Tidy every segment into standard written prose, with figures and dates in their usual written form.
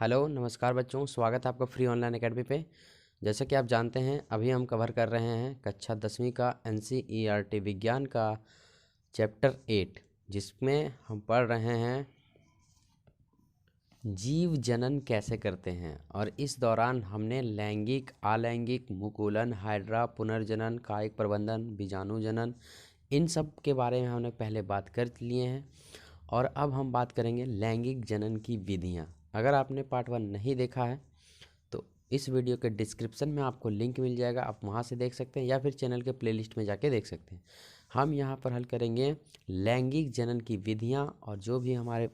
Hello नमस्कार बच्चों, स्वागत है आपका फ्री ऑनलाइन एकेडमी पे। जैसा कि आप जानते हैं, अभी हम कवर कर रहे हैं कक्षा 10वीं का NCERT विज्ञान का चैप्टर 8, जिसमें हम पढ़ रहे हैं जीव जनन कैसे करते हैं। और इस दौरान हमने लैंगिक, अलैंगिक, मुकुलन, हाइड्रा, पुनर्जनन, कायिक प्रबंधन, बीजाणु जनन, इन सब के बारे में हमने पहले बात कर लिए हैं। और अब हम बात करेंगे लैंगिक जनन की विधियां। अगर आपने पार्ट 1 नहीं देखा है तो इस वीडियो के डिस्क्रिप्शन में आपको लिंक मिल जाएगा, आप वहां से देख सकते हैं या फिर चैनल के प्लेलिस्ट में जाके देख सकते हैं। हम यहाँ पर हल करेंगे लैंगिक जनन की विधियां, और जो भी हमारे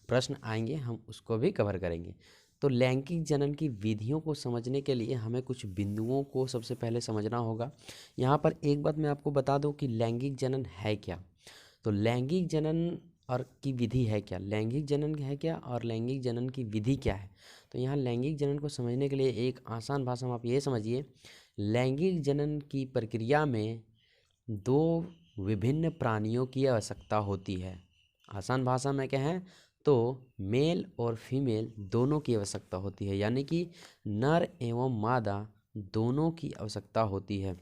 प्रश्न आएंगे हम उसको भी कवर करेंगे। तो लैंगिक जनन की विधियों को समझने के लिए हमें कुछ बिंदुओं को सबसे पहले समझना होगा। यहाँ पर एक बात मैं आपको बता दूं कि लैंगिक जनन है क्या। तो लैंगिक जनन और की विधि है क्या, लैंगिक जनन है क्या और लैंगिक जनन की विधि क्या है। तो यहाँ लैंगिक जनन को समझने के लिए एक आसान भाषा में आप ये समझिए, लैंगिक जनन की प्रक्रिया में दो विभिन्न प्राणियों की आवश्यकता होती है। आसान भाषा में कहें तो मेल और फीमेल दोनों की आवश्यकता होती है, यानी कि नर एवं मादा दोनों की आवश्यकता होती है।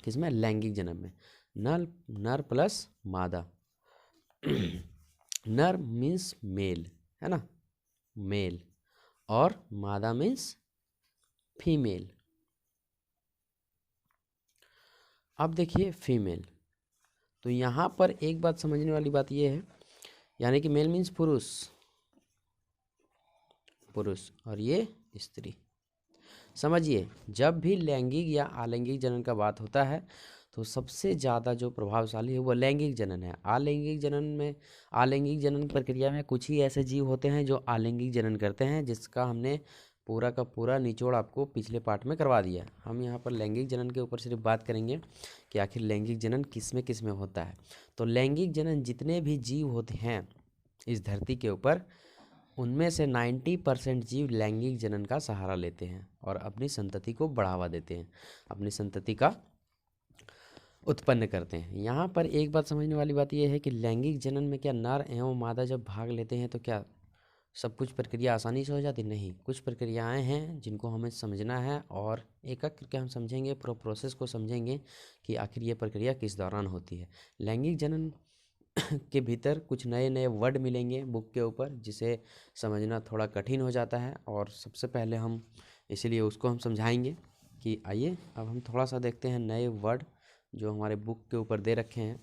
किसमें? लैंगिक जनन में। नर प्लस मादा। नर मीन्स मेल, है ना, मेल, और मादा मीन्स फीमेल। अब देखिए फीमेल, तो यहाँ पर एक बात समझने वाली बात यह है, यानी कि मेल मीन्स पुरुष, और ये स्त्री। समझिए, जब भी लैंगिक या अलैंगिक जनन का बात होता है तो सबसे ज़्यादा जो प्रभावशाली है वो लैंगिक जनन है। अलैंगिक जनन प्रक्रिया में कुछ ही ऐसे जीव होते हैं जो अलैंगिक जनन करते हैं, जिसका हमने पूरा का पूरा निचोड़ आपको पिछले पार्ट में करवा दिया। हम यहाँ पर लैंगिक जनन के ऊपर सिर्फ बात करेंगे कि आखिर लैंगिक जनन किस में होता है। तो लैंगिक जनन जितने भी जीव होते हैं इस धरती के ऊपर, उनमें से 90% जीव लैंगिक जनन का सहारा लेते हैं और अपनी संतति को बढ़ावा देते हैं, अपनी संतति का उत्पन्न करते हैं। यहाँ पर एक बात समझने वाली बात यह है कि लैंगिक जनन में क्या नर एवं मादा जब भाग लेते हैं तो क्या सब कुछ प्रक्रिया आसानी से हो जाती? नहीं, कुछ प्रक्रियाएं हैं जिनको हमें समझना है और एक एक करके हम समझेंगे, पूरा प्रोसेस को समझेंगे कि आखिर ये प्रक्रिया किस दौरान होती है। लैंगिक जनन के भीतर कुछ नए नए वर्ड मिलेंगे बुक के ऊपर, जिसे समझना थोड़ा कठिन हो जाता है, और सबसे पहले हम इसलिए उसको हम समझाएंगे। कि आइए अब हम थोड़ा सा देखते हैं नए वर्ड जो हमारे बुक के ऊपर दे रखे हैं।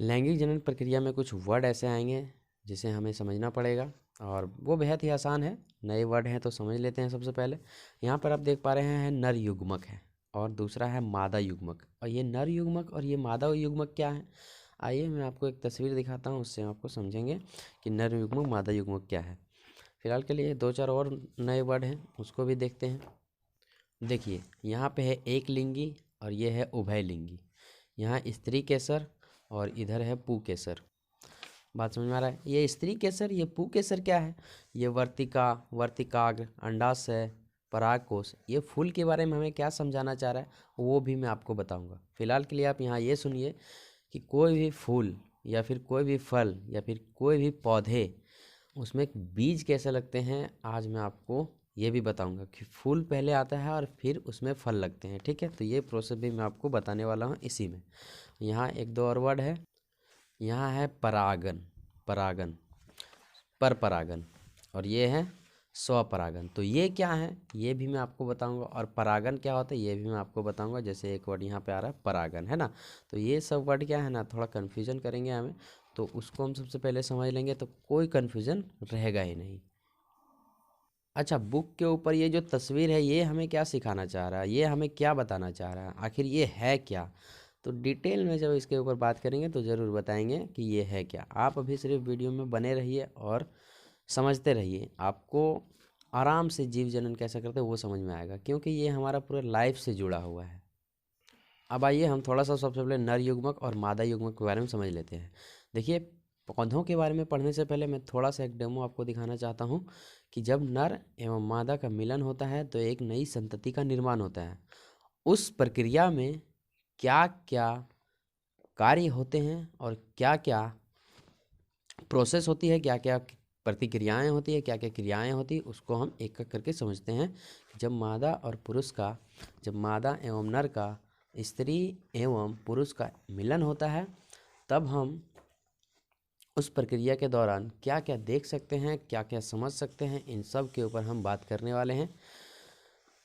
लैंगिक जनन प्रक्रिया में कुछ वर्ड ऐसे आएंगे जिसे हमें समझना पड़ेगा, और वो बेहद ही आसान है। नए वर्ड हैं तो समझ लेते हैं। सबसे पहले यहाँ पर आप देख पा रहे हैं नर युग्मक है और दूसरा है मादा युग्मक। और ये नर युग्मक और ये मादा युग्मक क्या है, आइए मैं आपको एक तस्वीर दिखाता हूँ, उससे आपको समझेंगे कि नर युग्मक मादा युग्मक क्या है। फिलहाल के लिए 2-4 और नए वर्ड हैं, उसको भी देखते हैं। देखिए यहाँ पे है एक लिंगी और ये है उभय लिंगी। यहाँ स्त्री केसर और इधर है पु केसर। बात समझ में आ रहा है? ये स्त्री केसर, ये पु केसर क्या है? ये वर्तिका, वर्तिकाग्र, अंडाशय, परागकोश, ये फूल के बारे में हमें क्या समझाना चाह रहा है वो भी मैं आपको बताऊंगा। फिलहाल के लिए आप यहाँ ये सुनिए कि कोई भी फूल या फिर कोई भी फल या फिर कोई भी पौधे, उसमें बीज कैसे लगते हैं आज मैं आपको ये भी बताऊंगा कि फूल पहले आता है और फिर उसमें फल लगते हैं। ठीक है, तो ये प्रोसेस भी मैं आपको बताने वाला हूँ इसी में। यहाँ 1-2 और वर्ड है। यहाँ है परागन, परागन, पर परागन, और ये है स्वपरागन। तो ये क्या है ये भी मैं आपको बताऊंगा, और परागन क्या होता है ये भी मैं आपको बताऊंगा। जैसे एक वर्ड यहाँ पे आ रहा है परागन, है ना। तो ये सब वर्ड क्या है ना, थोड़ा कन्फ्यूजन करेंगे हमें, तो उसको हम सबसे पहले समझ लेंगे तो कोई कन्फ्यूजन रहेगा ही नहीं। अच्छा, बुक के ऊपर ये जो तस्वीर है ये हमें क्या सिखाना चाह रहा है, ये हमें क्या बताना चाह रहा है, आखिर ये है क्या? तो डिटेल में जब इसके ऊपर बात करेंगे तो ज़रूर बताएंगे कि ये है क्या। आप अभी सिर्फ वीडियो में बने रहिए और समझते रहिए, आपको आराम से जीव जनन कैसे करते हैं वो समझ में आएगा, क्योंकि ये हमारा पूरा लाइफ से जुड़ा हुआ है। अब आइए हम थोड़ा सा सबसे पहले नर युग्मक और मादा युग्मक के बारे में समझ लेते हैं। देखिए, पौधों के बारे में पढ़ने से पहले मैं थोड़ा सा एक डेमो आपको दिखाना चाहता हूँ कि जब नर एवं मादा का मिलन होता है तो एक नई संतति का निर्माण होता है। उस प्रक्रिया में क्या क्या कार्य होते हैं और क्या क्या प्रोसेस होती है, क्या क्या प्रतिक्रियाएं होती है, क्या क्या क्रियाएं होती है, उसको हम एक एक करके समझते हैं। जब मादा और पुरुष का, जब मादा एवं नर का, स्त्री एवं पुरुष का मिलन होता है, तब हम उस प्रक्रिया के दौरान क्या क्या देख सकते हैं, क्या क्या समझ सकते हैं, इन सब के ऊपर हम बात करने वाले हैं।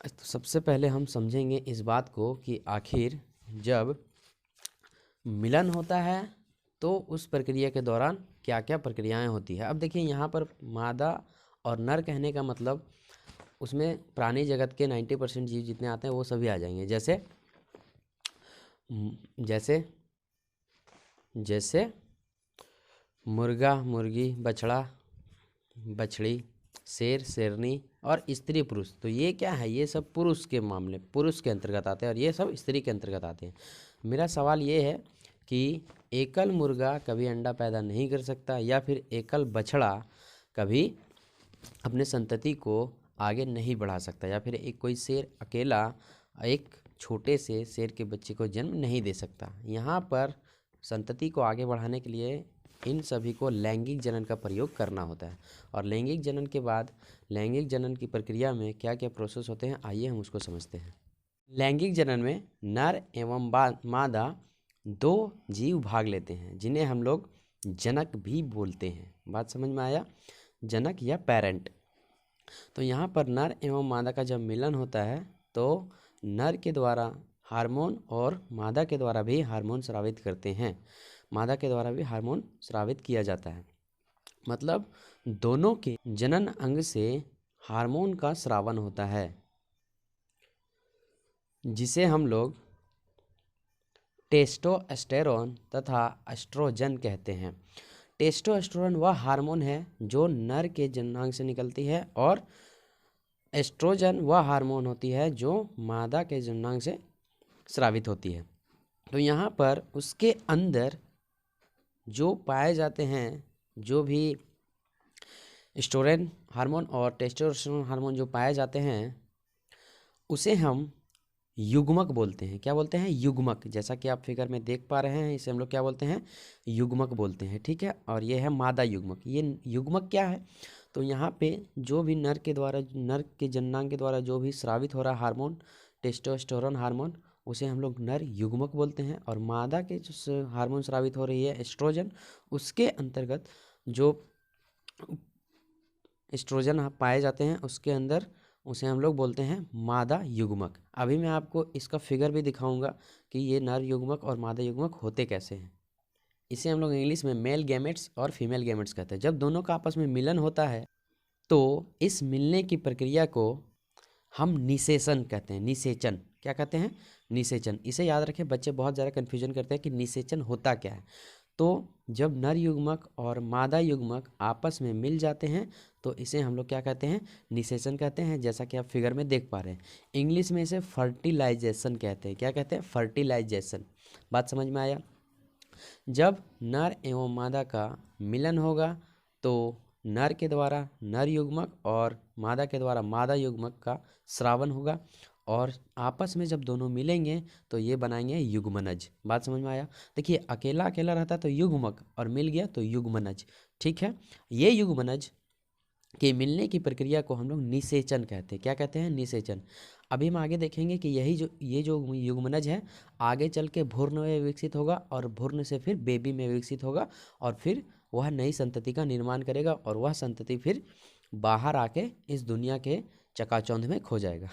तो सबसे पहले हम समझेंगे इस बात को कि आखिर जब मिलन होता है तो उस प्रक्रिया के दौरान क्या क्या प्रक्रियाएं होती है। अब देखिए यहाँ पर मादा और नर कहने का मतलब उसमें प्राणी जगत के 90% जीव जितने आते हैं वो सभी आ जाएंगे। जैसे जैसे जैसे मुर्गा, मुर्गी, बछड़ा, बछड़ी, शेर, शेरनी और स्त्री पुरुष। तो ये क्या है, ये सब पुरुष के मामले, पुरुष के अंतर्गत आते हैं और ये सब स्त्री के अंतर्गत आते हैं। मेरा सवाल ये है कि एकल मुर्गा कभी अंडा पैदा नहीं कर सकता, या फिर एकल बछड़ा कभी अपने संतति को आगे नहीं बढ़ा सकता, या फिर एक कोई शेर अकेला एक छोटे से शेर के बच्चे को जन्म नहीं दे सकता। यहाँ पर संतति को आगे बढ़ाने के लिए इन सभी को लैंगिक जनन का प्रयोग करना होता है। और लैंगिक जनन के बाद लैंगिक जनन की प्रक्रिया में क्या क्या प्रोसेस होते हैं, आइए हम उसको समझते हैं। लैंगिक जनन में नर एवं मादा दो जीव भाग लेते हैं, जिन्हें हम लोग जनक भी बोलते हैं। बात समझ में आया, जनक या पेरेंट। तो यहाँ पर नर एवं मादा का जब मिलन होता है तो नर के द्वारा हार्मोन और मादा के द्वारा भी हार्मोन स्रावित करते हैं, मादा के द्वारा भी हार्मोन स्रावित किया जाता है। मतलब दोनों के जनन अंग से हार्मोन का स्रावन होता है, जिसे हम लोग टेस्टोस्टेरोन तथा एस्ट्रोजन कहते हैं। टेस्टोस्टेरोन वह हार्मोन है जो नर के जननांग से निकलती है, और एस्ट्रोजन वह हार्मोन होती है जो मादा के जननांग से स्रावित होती है। तो यहाँ पर उसके अंदर जो पाए जाते हैं, जो भी एस्ट्रोजन हार्मोन और टेस्टोस्टेरोन हार्मोन जो पाए जाते हैं, उसे हम युग्मक बोलते हैं। क्या बोलते हैं, युग्मक। जैसा कि आप फिगर में देख पा रहे हैं, इसे हम लोग क्या बोलते हैं, युग्मक बोलते हैं। ठीक है, और ये है मादा युग्मक। ये युग्मक क्या है, तो यहाँ पे जो भी नर के द्वारा, नर के जननांग के द्वारा जो भी स्रावित हो रहा हार्मोन, टेस्टोस्टेरोन हार्मोन, उसे हम लोग नर युग्मक बोलते हैं। और मादा के जो हार्मोन स्रावित हो रही है एस्ट्रोजन, उसके अंतर्गत जो एस्ट्रोजन पाए जाते हैं उसके अंदर, उसे हम लोग बोलते हैं मादा युग्मक। अभी मैं आपको इसका फिगर भी दिखाऊंगा कि ये नर युग्मक और मादा युग्मक होते कैसे हैं। इसे हम लोग इंग्लिश में मेल गैमेट्स और फीमेल गैमेट्स कहते हैं। जब दोनों का आपस में मिलन होता है तो इस मिलने की प्रक्रिया को हम निषेचन कहते हैं। निषेचन क्या कहते हैं, निषेचन। इसे याद रखें, बच्चे बहुत ज़्यादा कन्फ्यूजन करते हैं कि निषेचन होता क्या है। तो जब नर युग्मक और मादा युग्मक आपस में मिल जाते हैं तो इसे हम लोग क्या कहते हैं, निषेचन कहते हैं। जैसा कि आप फिगर में देख पा रहे हैं, इंग्लिश में इसे फर्टिलाइजेशन कहते हैं। क्या कहते हैं, फर्टिलाइजेशन। बात समझ में आया। जब नर एवं मादा का मिलन होगा तो नर के द्वारा नर युग्मक और मादा के द्वारा मादा युग्मक का स्रावन होगा, और आपस में जब दोनों मिलेंगे तो ये बनाएंगे युग्मनज। बात समझ में आया। देखिए, अकेला अकेला रहता तो युग्मक, और मिल गया तो युग्मनज। ठीक है, ये युग्मनज के मिलने की प्रक्रिया को हम लोग निषेचन कहते हैं। क्या कहते हैं, निषेचन। अभी हम आगे देखेंगे कि ये जो युग्मनज है आगे चल के भ्रूण में विकसित होगा, और भ्रूण से फिर बेबी में विकसित होगा, और फिर वह नई संतति का निर्माण करेगा, और वह संतति फिर बाहर आके इस दुनिया के चकाचौंध में खो जाएगा।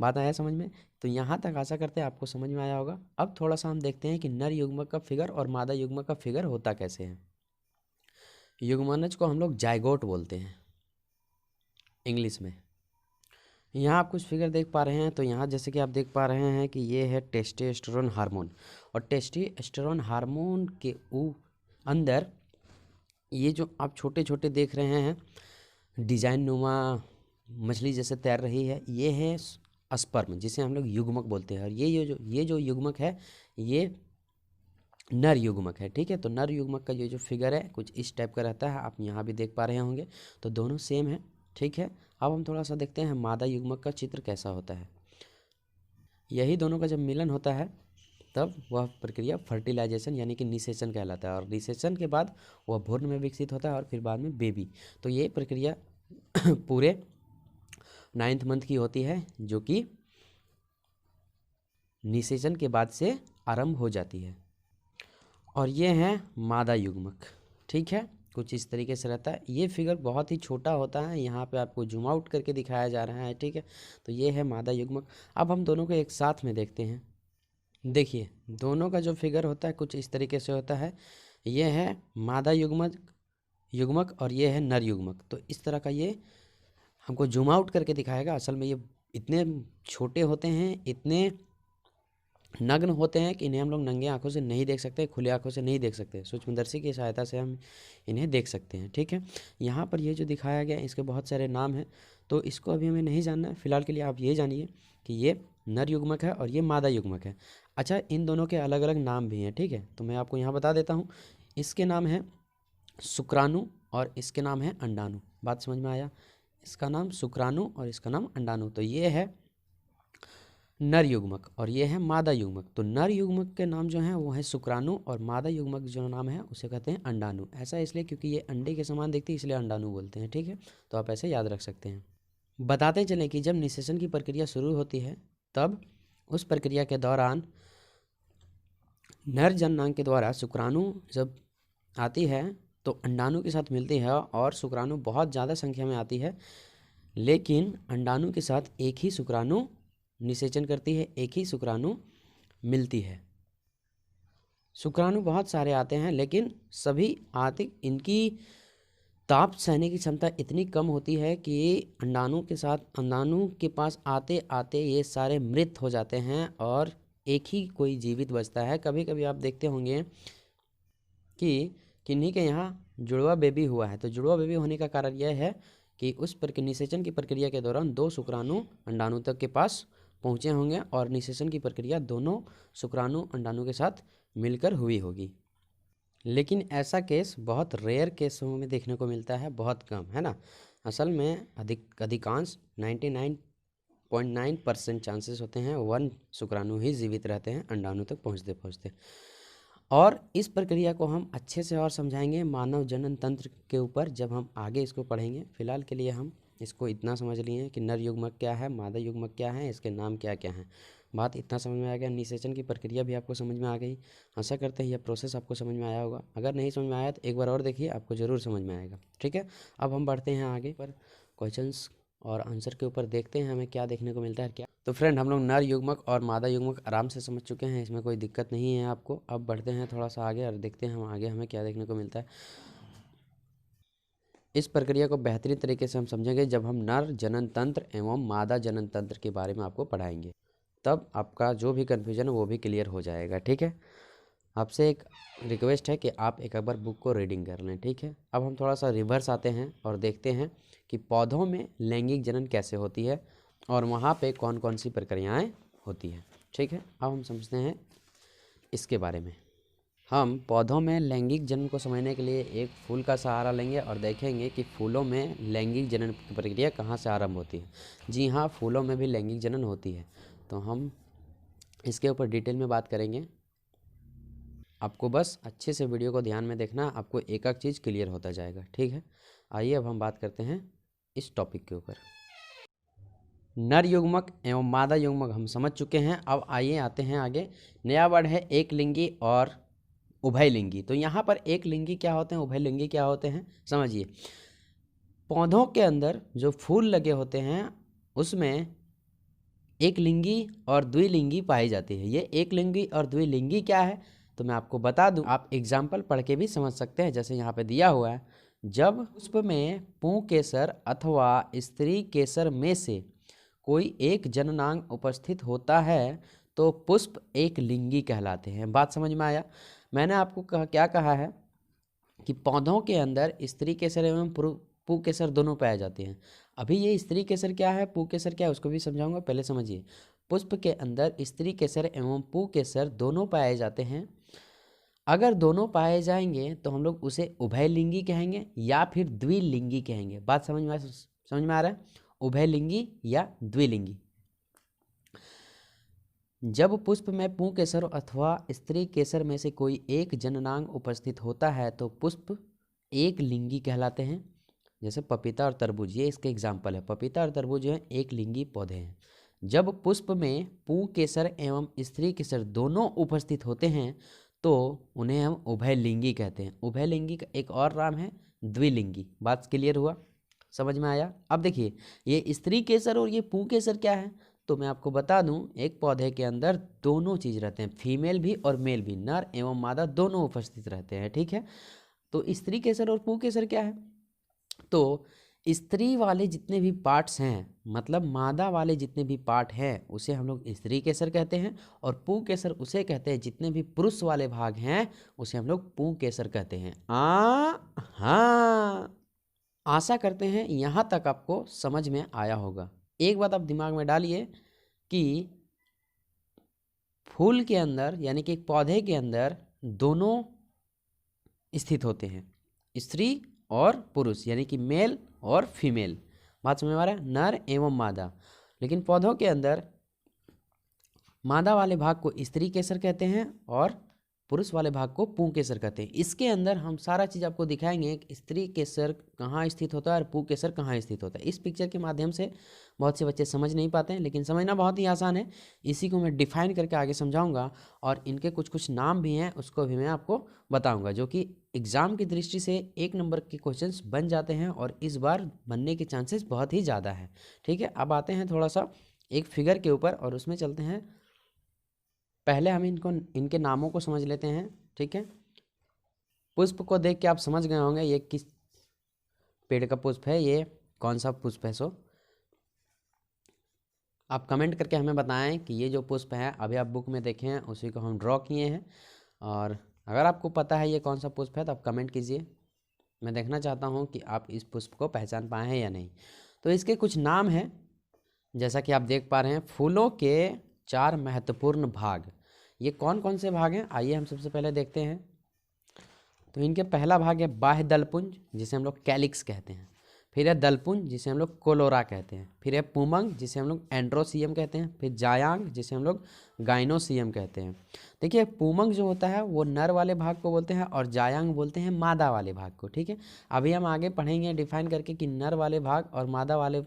बात आया समझ में। तो यहाँ तक आशा करते हैं आपको समझ में आया होगा। अब थोड़ा सा हम देखते हैं कि नर युग्मक का फिगर और मादा युग्मक का फिगर होता कैसे है। युग्मनज को हम लोग जाइगोट बोलते हैं इंग्लिश में। यहाँ आप कुछ फिगर देख पा रहे हैं, तो यहाँ जैसे कि आप देख पा रहे हैं कि ये है टेस्टोस्टेरोन हार्मोन, और टेस्टोस्टेरोन हार्मोन के अंदर ये जो आप छोटे छोटे देख रहे हैं डिजाइन नुमा मछली जैसे तैर रही है, ये है स्पर्म, जिसे हम लोग युग्मक बोलते हैं। और ये जो युग्मक है ये नर युग्मक है। ठीक है, तो नर युग्मक का ये जो फिगर है कुछ इस टाइप का रहता है, आप यहाँ भी देख पा रहे होंगे। तो दोनों सेम है। ठीक है, अब हम थोड़ा सा देखते हैं मादा युग्मक का चित्र कैसा होता है। यही दोनों का जब मिलन होता है तब वह प्रक्रिया फर्टिलाइजेशन यानी कि निषेचन कहलाता है। और निषेचन के बाद वह भ्रूण में विकसित होता है और फिर बाद में बेबी। तो ये प्रक्रिया पूरे 9th मंथ की होती है, जो कि निषेचन के बाद से आरंभ हो जाती है। और ये है मादा युग्मक। ठीक है, कुछ इस तरीके से रहता है। ये फिगर बहुत ही छोटा होता है, यहाँ पे आपको जूम आउट करके दिखाया जा रहा है। ठीक है, तो ये है मादा युग्मक। अब हम दोनों को एक साथ में देखते हैं। देखिए, दोनों का जो फिगर होता है कुछ इस तरीके से होता है। ये है मादा युग्मक और ये है नर युग्मक। तो इस तरह का ये हमको जूम आउट करके दिखाएगा। असल में ये इतने छोटे होते हैं, इतने नग्न होते हैं कि इन्हें हम लोग नंगे आंखों से नहीं देख सकते, खुले आंखों से नहीं देख सकते। सूक्ष्मदर्शी की सहायता से हम इन्हें देख सकते हैं। ठीक है, यहाँ पर ये जो दिखाया गया है इसके बहुत सारे नाम हैं, तो इसको अभी हमें नहीं जानना है। फिलहाल के लिए आप ये जानिए कि ये नर युग्मक है और ये मादा युग्मक है। अच्छा, इन दोनों के अलग अलग नाम भी हैं। ठीक है, तो मैं आपको यहाँ बता देता हूँ। इसके नाम है शुक्राणु और इसके नाम है अंडाणु। बात समझ में आया? इसका नाम शुक्राणु और इसका नाम अंडाणु। तो ये है नर युग्मक और ये है मादा युग्मक। तो नर युग्मक के नाम जो हैं वो है शुक्राणु और मादा युग्मक जो नाम है उसे कहते हैं अंडाणु। ऐसा इसलिए क्योंकि ये अंडे के समान दिखती है, इसलिए अंडाणु बोलते हैं। ठीक है, तो आप ऐसे याद रख सकते हैं। बताते चलें कि जब निषेचन की प्रक्रिया शुरू होती है तब उस प्रक्रिया के दौरान नर जननांग के द्वारा शुक्राणु जब आती है तो अंडाणु के साथ मिलती है और शुक्राणु बहुत ज़्यादा संख्या में आती है, लेकिन अंडाणु के साथ एक ही शुक्राणु निषेचन करती है, एक ही शुक्राणु मिलती है। शुक्राणु बहुत सारे आते हैं लेकिन सभी आते, इनकी ताप सहने की क्षमता इतनी कम होती है कि अंडाणु के पास आते आते ये सारे मृत हो जाते हैं और एक ही कोई जीवित बचता है। कभी कभी आप देखते होंगे कि किन्हीं के यहाँ जुड़वा बेबी हुआ है। तो जुड़वा बेबी होने का कारण यह है कि उस निषेचन की प्रक्रिया के दौरान 2 शुक्राणु अंडाणु तक के पास पहुँचे होंगे और निषेचन की प्रक्रिया दोनों शुक्राणु अंडाणु के साथ मिलकर हुई होगी। लेकिन ऐसा केस बहुत रेयर केसों में देखने को मिलता है, बहुत कम, है ना। असल में अधिकांश 99.9% चांसेस होते हैं 1 शुक्राणु ही जीवित रहते हैं अंडाणु तक पहुँचते पहुँचते। और इस प्रक्रिया को हम अच्छे से और समझाएंगे मानव जनन तंत्र के ऊपर जब हम आगे इसको पढ़ेंगे। फिलहाल के लिए हम इसको इतना समझ लिए कि नर युग्मक क्या है, मादा युग्मक क्या है, इसके नाम क्या क्या हैं। बात इतना समझ में आ गया। निषेचन की प्रक्रिया भी आपको समझ में आ गई। आशा करते हैं यह प्रोसेस आपको समझ में आया होगा। अगर नहीं समझ में आया तो एक बार और देखिए, आपको ज़रूर समझ में आएगा। ठीक है, अब हम बढ़ते हैं आगे पर क्वेश्चंस और आंसर के ऊपर देखते हैं हमें क्या देखने को मिलता है क्या। तो फ्रेंड, हम लोग नर युग्मक और मादा युग्मक आराम से समझ चुके हैं, इसमें कोई दिक्कत नहीं है आपको। अब बढ़ते हैं थोड़ा सा आगे और देखते हैं हम आगे हमें क्या देखने को मिलता है। इस प्रक्रिया को बेहतरीन तरीके से हम समझेंगे जब हम नर जनन तंत्र एवं मादा जनन तंत्र के बारे में आपको पढ़ाएंगे, तब आपका जो भी कन्फ्यूजन है वो भी क्लियर हो जाएगा। ठीक है, आपसे एक रिक्वेस्ट है कि आप एक बार बुक को रीडिंग कर लें। ठीक है, अब हम थोड़ा सा रिवर्स आते हैं और देखते हैं कि पौधों में लैंगिक जनन कैसे होती है और वहाँ पे कौन कौन सी प्रक्रियाएं होती हैं। ठीक है, अब हम समझते हैं इसके बारे में। हम पौधों में लैंगिक जनन को समझने के लिए एक फूल का सहारा लेंगे और देखेंगे कि फूलों में लैंगिक जनन की प्रक्रिया कहाँ से आरंभ होती है। जी हाँ, फूलों में भी लैंगिक जनन होती है। तो हम इसके ऊपर डिटेल में बात करेंगे। आपको बस अच्छे से वीडियो को ध्यान में देखना, आपको एक एक चीज़ क्लियर होता जाएगा। ठीक है, आइए अब हम बात करते हैं इस टॉपिक के ऊपर। नर युग्मक एवं मादा युग्मक हम समझ चुके हैं। अब आइए आते हैं आगे। नया वर्ड है एक लिंगी और उभयलिंगी। तो यहाँ पर एक लिंगी क्या होते हैं, उभयलिंगी क्या होते हैं, समझिए। पौधों के अंदर जो फूल लगे होते हैं उसमें एक लिंगी और द्विलिंगी पाई जाती है। ये एक लिंगी और द्विलिंगी क्या है तो मैं आपको बता दूं, आप एग्जाम्पल पढ़ के भी समझ सकते हैं। जैसे यहाँ पे दिया हुआ है, जब पुष्प में पुंकेसर अथवा स्त्री केसर में से कोई एक जननांग उपस्थित होता है तो पुष्प एक लिंगी कहलाते हैं। बात समझ में आया? मैंने आपको क्या कहा है कि पौधों के अंदर स्त्री केसर एवं पुंकेसर दोनों पाए जाते हैं। अभी ये स्त्री केसर क्या है, पुंकेसर क्या है, उसको भी समझाऊंगा, पहले समझिए। पुष्प के अंदर स्त्री केसर एवं पुंकेसर दोनों पाए जाते हैं। अगर दोनों पाए जाएंगे तो हम लोग उसे उभयलिंगी कहेंगे या फिर द्विलिंगी कहेंगे। बात समझ में आ रहा है? उभयलिंगी या द्विलिंगी। जब पुष्प में पुंकेसर अथवा स्त्री केसर में से कोई एक जननांग उपस्थित होता है तो पुष्प एक लिंगी कहलाते हैं। जैसे पपीता और तरबूज, ये इसके एग्जाम्पल है। पपीता और तरबूज जो है एक लिंगी पौधे हैं। जब पुष्प में पुंकेसर एवं स्त्री केसर दोनों उपस्थित होते हैं तो उन्हें हम उभयलिंगी कहते हैं। उभयलिंगी का एक और नाम है द्विलिंगी। बात क्लियर हुआ, समझ में आया? अब देखिए, ये स्त्री केसर और ये पुंकेसर क्या है, तो मैं आपको बता दूं, एक पौधे के अंदर दोनों चीज रहते हैं, फीमेल भी और मेल भी, नर एवं मादा दोनों उपस्थित रहते हैं। ठीक है, तो स्त्री केसर और पुंकेसर क्या है, तो स्त्री वाले जितने भी पार्ट्स हैं, मतलब मादा वाले जितने भी पार्ट हैं, उसे हम लोग स्त्री केसर कहते हैं। और पुंकेसर उसे कहते हैं जितने भी पुरुष वाले भाग हैं, उसे हम लोग पुंकेसर कहते हैं। हाँ, आशा करते हैं यहाँ तक आपको समझ में आया होगा। एक बात आप दिमाग में डालिए कि फूल के अंदर यानी कि पौधे के अंदर दोनों स्थित होते हैं, स्त्री और पुरुष, यानी कि मेल और फीमेल। बात समझ में आ रहा है, नर एवं मादा। लेकिन पौधों के अंदर मादा वाले भाग को स्त्री केसर कहते हैं और पुरुष वाले भाग को पुंकेसर कहते हैं। इसके अंदर हम सारा चीज़ आपको दिखाएंगे कि स्त्री केसर कहाँ स्थित होता है और पुंकेसर कहाँ स्थित होता है। इस पिक्चर के माध्यम से बहुत से बच्चे समझ नहीं पाते हैं, लेकिन समझना बहुत ही आसान है। इसी को मैं डिफाइन करके आगे समझाऊंगा और इनके कुछ कुछ नाम भी हैं, उसको भी मैं आपको बताऊंगा, जो कि एग्जाम की दृष्टि से 1 नंबर के क्वेश्चंस बन जाते हैं और इस बार बनने के चांसेस बहुत ही ज़्यादा है। ठीक है, अब आते हैं थोड़ा सा एक फिगर के ऊपर और उसमें चलते हैं। पहले हम इनके नामों को समझ लेते हैं। ठीक है, पुष्प को देख के आप समझ गए होंगे ये किस पेड़ का पुष्प है, ये कौन सा पुष्प है। सो आप कमेंट करके हमें बताएं कि ये जो पुष्प है अभी आप बुक में देखें हैं उसी को हम ड्रॉ किए हैं। और अगर आपको पता है ये कौन सा पुष्प है तो आप कमेंट कीजिए। मैं देखना चाहता हूँ कि आप इस पुष्प को पहचान पाए हैं या नहीं। तो इसके कुछ नाम हैं, जैसा कि आप देख पा रहे हैं, फूलों के 4 महत्वपूर्ण भाग। ये कौन कौन से भाग हैं, आइए हम सबसे पहले देखते हैं। तो इनके पहला भाग है बाह्य दलपुंज, जिसे हम लोग कैलिक्स कहते हैं। फिर है दलपुंज, जिसे हम लोग कोलोरा कहते हैं। फिर है पुमंग, जिसे हम लोग एंड्रोसियम कहते हैं। फिर जायांग, जिसे हम लोग गाइनोसियम कहते हैं। देखिए, पुमंग जो होता है वो नर वाले भाग को बोलते हैं और जायांग बोलते हैं मादा वाले भाग को। ठीक है, अभी हम आगे पढ़ेंगे डिफाइन करके कि नर वाले भाग और मादा वाले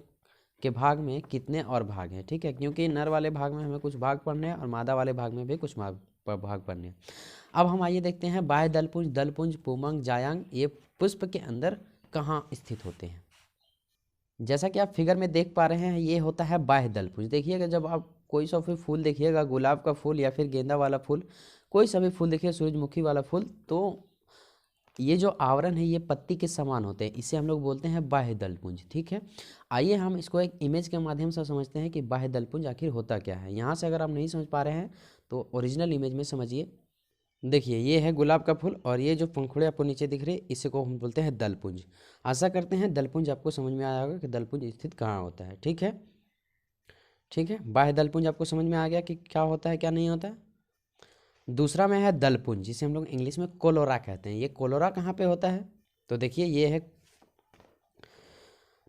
के भाग में कितने और भाग हैं। ठीक है, क्योंकि नर वाले भाग में हमें कुछ भाग पढ़ने हैं और मादा वाले भाग में भी कुछ भाग पढ़ने हैं। अब हम आइए देखते हैं बाह्य दलपुंज, दलपुंज, पुमंग, जायांग ये पुष्प के अंदर कहाँ स्थित होते हैं। जैसा कि आप फिगर में देख पा रहे हैं, ये होता है बाह्य दलपुंज। देखिएगा, जब आप कोई सा भी फूल देखिएगा, गुलाब का फूल या फिर गेंदा वाला फूल, कोई सा भी फूल देखिए, सूरजमुखी वाला फूल, तो ये जो आवरण है ये पत्ती के समान होते हैं, इसे हम लोग बोलते हैं बाह्य दलपुंज। ठीक है, आइए हम इसको एक इमेज के माध्यम से समझते हैं कि बाह्य दलपुंज आखिर होता क्या है। यहाँ से अगर आप नहीं समझ पा रहे हैं तो ओरिजिनल इमेज में समझिए। देखिए, ये है गुलाब का फूल और ये जो पंखुड़े आपको नीचे दिख रही है इसी को हम बोलते हैं दलपुंज। आशा करते हैं दलपुंज आपको समझ में आया होगा कि दलपुंज स्थित कहाँ होता है। ठीक है, ठीक है, बाह्य दलपुंज आपको समझ में आ गया कि क्या होता है क्या नहीं होता है। दूसरा में है दलपुंज, जिसे हम लोग इंग्लिश में कोलोरा कहते हैं। ये कोलोरा कहाँ पे होता है, तो देखिए ये है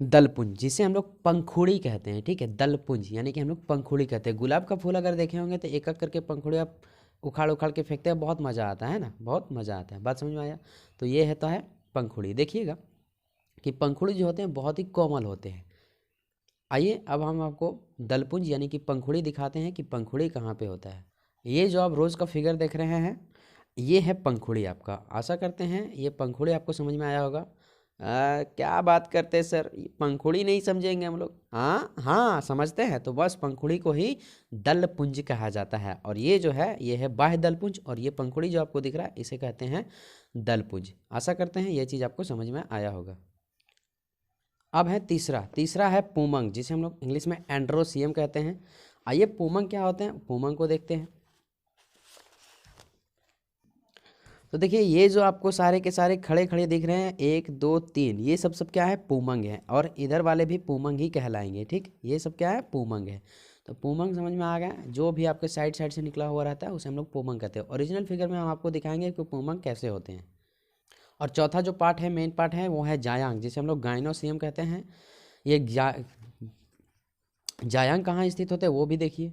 दलपुंज, जिसे हम लोग पंखुड़ी कहते हैं। ठीक है, दलपुंज यानी कि हम लोग पंखुड़ी कहते हैं। गुलाब का फूल अगर देखे होंगे तो एक एक करके पंखुड़ी आप उखाड़ उखाड़ के फेंकते हैं, बहुत मज़ा आता है ना, बहुत मज़ा आता है। बात समझ में आया। तो ये है तो है पंखुड़ी। देखिएगा कि पंखुड़ी जो होते हैं बहुत ही कोमल होते हैं। आइए अब हम आपको दलपुंज यानी कि पंखुड़ी दिखाते हैं कि पंखुड़ी कहाँ पे होता है। ये जो आप रोज़ का फिगर देख रहे हैं ये है पंखुड़ी आपका। आशा करते हैं ये पंखुड़ी आपको समझ में आया होगा। क्या बात करते हैं सर, ये पंखुड़ी नहीं समझेंगे हम लोग? हाँ हाँ, समझते हैं। तो बस पंखुड़ी को ही दलपुंज कहा जाता है और ये जो है ये है बाह्य दलपुंज और ये पंखुड़ी जो आपको दिख रहा है इसे कहते हैं दलपुंज। आशा करते हैं ये चीज़ आपको समझ में आया होगा। अब है तीसरा है पुमंग, जिसे हम लोग इंग्लिश में एंड्रोसियम कहते हैं। आइए पुमंग क्या होते हैं, पुमंग को देखते हैं। तो देखिए, ये जो आपको सारे के सारे खड़े खड़े दिख रहे हैं 1 2 3, ये सब क्या है, पुमंग है और इधर वाले भी पुमंग ही कहलाएंगे। ठीक, ये सब क्या है, पुमंग है। तो पुमंग समझ में आ गया। जो भी आपके साइड साइड से निकला हुआ रहता है उसे हम लोग पुमंग कहते हैं। ओरिजिनल फिगर में हम आपको दिखाएंगे कि पुमंग कैसे होते हैं। और चौथा जो पार्ट है, मेन पार्ट है, वो है जायांग, जिसे हम लोग गाइनोसियम कहते हैं। ये जायांग कहाँ स्थित होते हैं वो भी देखिए।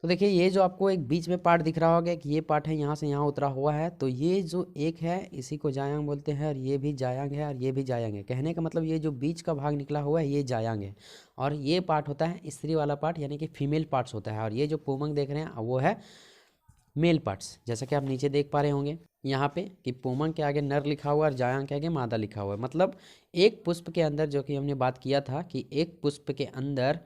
तो देखिए ये जो आपको एक बीच में पार्ट दिख रहा होगा कि ये पार्ट है यहाँ से यहाँ उतरा हुआ है, तो ये जो एक है इसी को जायांग बोलते हैं, और ये भी जायांग है और ये भी जायांग है। कहने का मतलब ये जो बीच का भाग निकला हुआ है ये जायांग है, और ये पार्ट होता है स्त्री वाला पार्ट, यानी कि फीमेल पार्ट्स होता है। और ये जो पूमंग देख रहे हैं वो है मेल पार्ट्स, जैसा कि आप नीचे देख पा रहे होंगे यहाँ पे कि पूमंग के आगे नर लिखा हुआ है और जायांग के आगे मादा लिखा हुआ है। मतलब एक पुष्प के अंदर, जो कि हमने बात किया था कि एक पुष्प के अंदर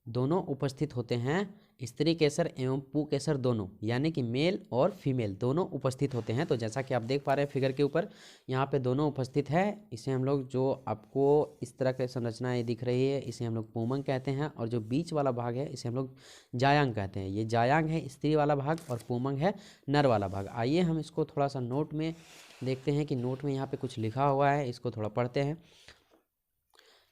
दोनों उपस्थित होते हैं, स्त्री केसर एवं पुंकेसर दोनों, यानी कि मेल और फीमेल दोनों उपस्थित होते हैं। तो जैसा कि आप देख पा रहे हैं फिगर के ऊपर, यहाँ पे दोनों उपस्थित है। इसे हम लोग, जो आपको इस तरह की संरचना दिख रही है, इसे हम लोग पूमंग कहते हैं, और जो बीच वाला भाग है इसे हम लोग जायांग कहते हैं। ये जायांग है स्त्री वाला भाग और पूमंग है नर वाला भाग। आइए हम इसको थोड़ा सा नोट में देखते हैं कि नोट में यहाँ पे कुछ लिखा हुआ है, इसको थोड़ा पढ़ते हैं।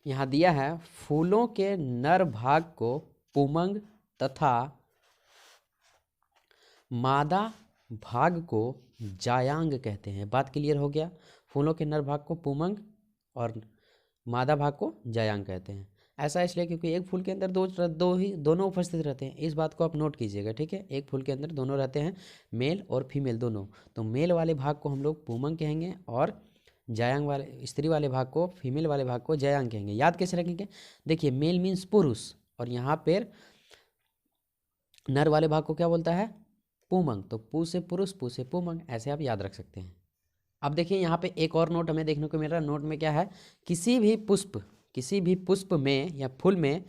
यहाँ दिया है फूलों के नर भाग को पूमंग तथा मादा भाग को जायांग कहते हैं। बात क्लियर हो गया? फूलों के नर भाग को पूमंग और मादा भाग को जायांग कहते हैं। ऐसा इसलिए क्योंकि एक फूल के अंदर दोनों उपस्थित रहते हैं। इस बात को आप नोट कीजिएगा, ठीक है। एक फूल के अंदर दोनों रहते हैं, मेल और फीमेल दोनों। तो मेल वाले भाग को हम लोग पूमंग कहेंगे और जायांग वाले, स्त्री वाले भाग को, फीमेल वाले भाग को जायांग कहेंगे। याद कैसे रखेंगे? देखिए मेल मीन्स पुरुष, और यहाँ पर नर वाले भाग को क्या बोलता है? पूमंग। तो पू से पुरुष, पू से पूमंग, ऐसे आप याद रख सकते हैं। अब देखिए यहाँ पे एक और नोट हमें देखने को मिल रहा है। नोट में क्या है? किसी भी पुष्प में या फूल में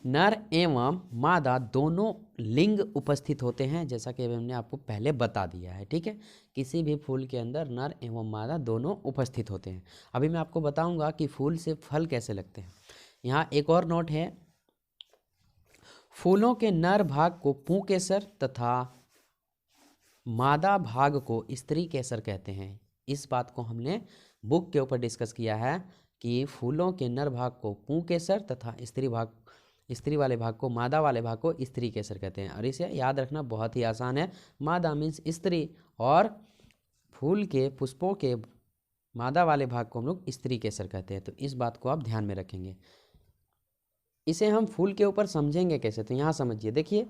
नर एवं मादा दोनों लिंग उपस्थित होते हैं, जैसा कि हमने आपको पहले बता दिया है, ठीक है। किसी भी फूल के अंदर नर एवं मादा दोनों उपस्थित होते हैं। अभी मैं आपको बताऊंगा कि फूल से फल कैसे लगते हैं। यहाँ एक और नोट है, फूलों के नर भाग को पुंकेसर तथा मादा भाग को स्त्री केसर कहते हैं। इस बात को हमने बुक के ऊपर डिस्कस किया है कि फूलों के नर भाग को पुंकेसर तथा स्त्री वाले भाग को, मादा वाले भाग को स्त्री केसर कहते हैं। और इसे याद रखना बहुत ही आसान है। मादा मीन्स स्त्री, और फूल के पुष्पों के मादा वाले भाग को हम लोग स्त्री केसर कहते हैं। तो इस बात को आप ध्यान में रखेंगे। इसे हम फूल के ऊपर समझेंगे कैसे? तो यहाँ समझिए, देखिए